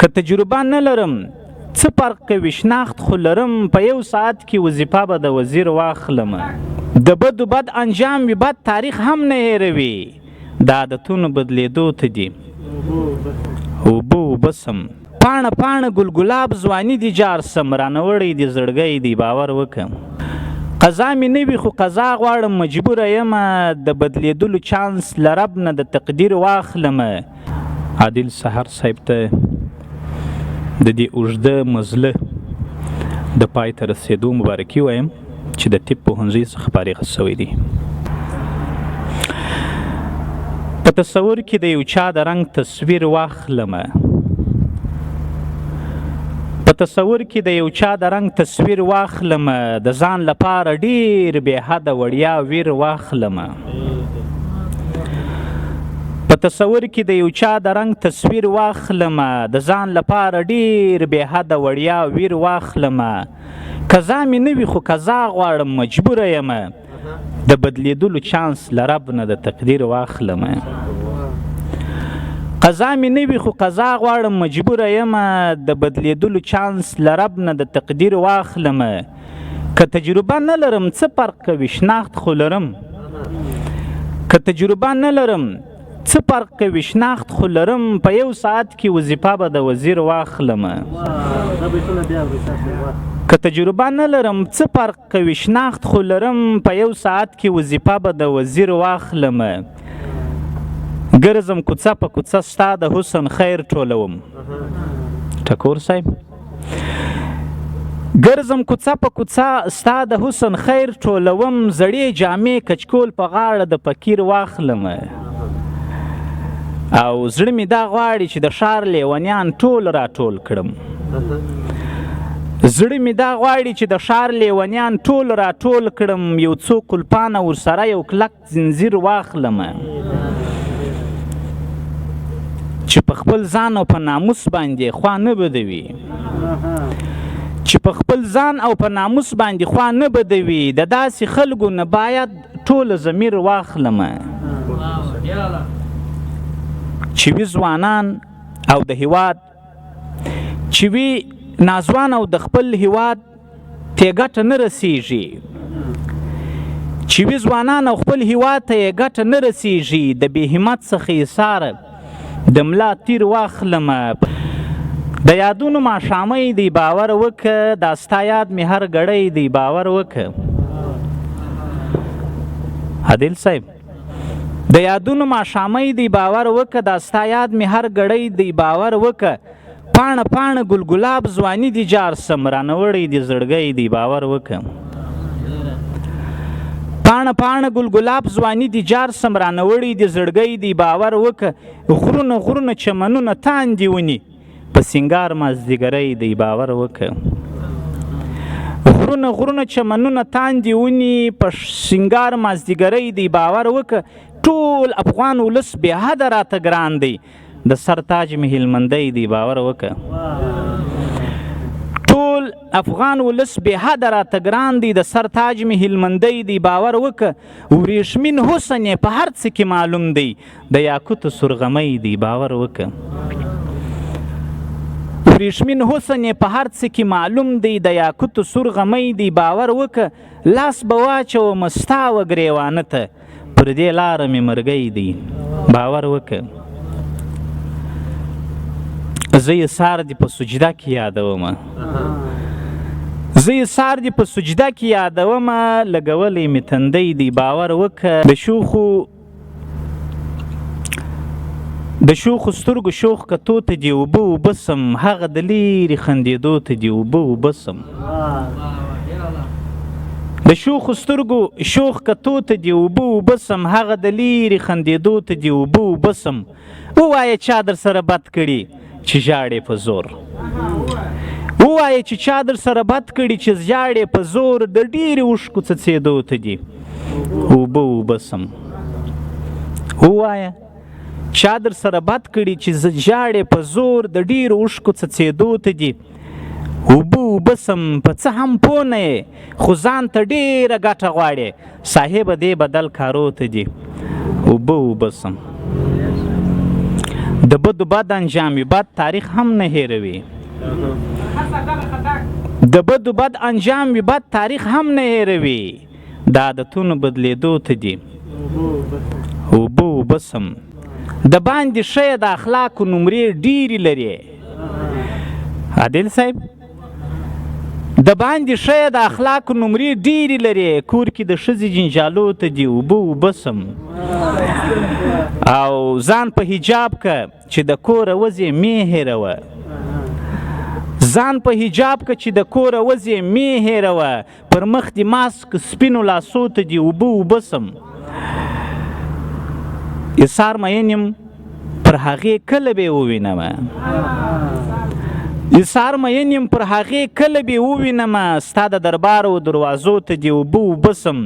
که تجربه نه لرم څه فرق کوي شناخت خو لرم په یو ساعت کې وظیفه به د وزیر واخلم د بدو بد انجام وي بد تاریخ هم نه هیروي د عادتونو بدلیدو ته دي اوبه اوبه سم پاڼه پاڼه ګل ګلاب ځواني دي جار سم رانوړی دي زړګی دی باور وکم قضا مې نه وي خو قضا غواړم مجبوره یم د بدلیدلو چانس له رب نه د تقدیر واخلم عادل سحر صاحب ته د دې اوږده مزله د پای ته رسېدو مبارکي وایم چې د طب پوهنځي څخه فارغ شوی دی په تصور کې د یو چا د رنګ تصویر واخلم په تصور کې د یو چا د رنګ تصویر واخلم د ځان لپاره ډیر بې حده وړیا ویر واخلم په تصور کې د یو چا د رنګ تصویر واخلم د ځان لپاره ډیر بې حده وړیا ویر واخلم قضا مې نه وي خو قضا غواړم مجبوره یم د بدلیدلو چانس له رب نه د تقدیر واخلم قضا مې نه وي خو قضا غواړم مجبوره یم د بدلیدلو چانس له رب نه د تقدیر واخلم که تجربه نه لرم څه فرق کوي شناخت خو لرم که تجربه نه لرم څه فرق کوي شناخت خو لرم په یو ساعت کې وظیفه به د وزیر واخلم که تجربه نه لرم څه فرق کوي شناخت خو لرم په یو ساعت کې وظیفه به د وزیر واخلم ګرځم کوڅه په کوڅه ستا د حسن خیر ټولوم ټکور صاحب ګرځم کوڅه په کوڅه ستا د حسن خیر ټولوم زړې جامې کچکول په غاړه د فقیر واخلم او زړه مې دا غواړي چې د ښار لیونیان ټول راټول کړم زړه مې دا غواړي چې د ښار لیونیان ټول راټول کړم یو څو قلپانه ورسره یو کلک زنځیر واخلم چې په خپل ځان او په ناموس باندې خوا نه بدوي چې په خپل ځان او په ناموس باندې خوا نه بدوي د داسې خلکو نه باید ټول ضمیر واخلم چې وي ځوانان او د هیواد چې وي ناځوان او د خپل هیواد ته ګټه نه رسیږي چې وي ځوانان او خپل هیواد ته یې ګټه نه رسیږي د بې همت څخه ایثاره د ملا تیر واخلم د یادونو ماښامۍ دی باور وکه دا ستا یاد مې هر ګړی دی باور وکه عادل صاحب د یادونو ماښامۍ دی باور وکه دا ستا یاد مې هر ګړی دی باور وکه پاڼه پاڼه ګل ګلاب ځواني دی جار سم رانوړی دی زړګی دی باور وکه پاڼه پاڼه ګل ګلاب ځواني دی جار سم رانوړی دی زړګی دی باور وکه غرونه غرونه چمنونه تاندې ونی په سینګار مازدیګری دی باور وکه غرونه غرونه چمنونه تاندې ونی په سینګار مازدیګری دی باور وکه ټول افغان ولس بې حده راته ګران دی د سر تاج مې هلمندی دی باور وکه ټول افغان ولس بې حده راته ګران دی د سر تاج مې هلمندی دی باور وکه وریښمین حسن یې په هر څه کې معلوم دی د یاقوتو سرغمی دی باور وکه وریښمین حسن یې په هر څه کې معلوم دی د یاقوتو سرغمی دی باور وکه لاس به واچوم ستا و ګریوانه ته پر دې لاره مې مرګی دی باور وکه زه یې سار دې په سجده کې یادوم زه یې سار دې په سجده کې یادوم لګولی مې تندی دی باور وکه د شوخو سترګو شوخ کتو ته دې اوبه اوبه سم هغه د لیرې خندېدو ته دې اوبه اوبه سم د شوخو سترګو شوخ کتو ته دې اوبه اوبه سم هغه د لیرې خندېدو ته دې اوبه اوبه سم ووایه چا در سره بد کړي چې ژاړې په زور ووایه چې چا در سره بد کړي چې ژاړې په زور د ډېرې اوښکو څڅېدو ته دې اوبه اوبه سم ووایه چا در سره بد کړي چې ژاړې په زور د ډېرو اوښکو څڅېدو ته دې اوبه اوبه سم په څه هم پوه نه یې خو ځان ته ډېره ګټه غواړې صاحبه دې بدل کارو ته دې اوبه اوبه سم د بدو بد انجام وي بد تاریخ هم نه هیروي د بدو بد انجام وي بد تاریخ هم نه هیروي د عادتونو بدلیدو ته دي اوبه اوبه سم د باندې ښه د اخلاقو نمرې ډیرې لري عادل صاحب د باندې ښه د اخلاقو نمرې ډیرې لري کور کې د ښځې جنجالو ته دي اوبه اوبه سم او ځان په حجاب که چې د کوره وځې مې هېروه ځان په حجاب که چې د کوره وځې مې هېروه پر مخ دې ماسک سپینو لاسو ته دي اوبه اوبه سم ایثار مین یم پر هغې کله به یې ووینمه ایثار مین یم پر هغې کله به یې ووینمه ستا د دربارو دروازو ته دي اوبه اوبه سم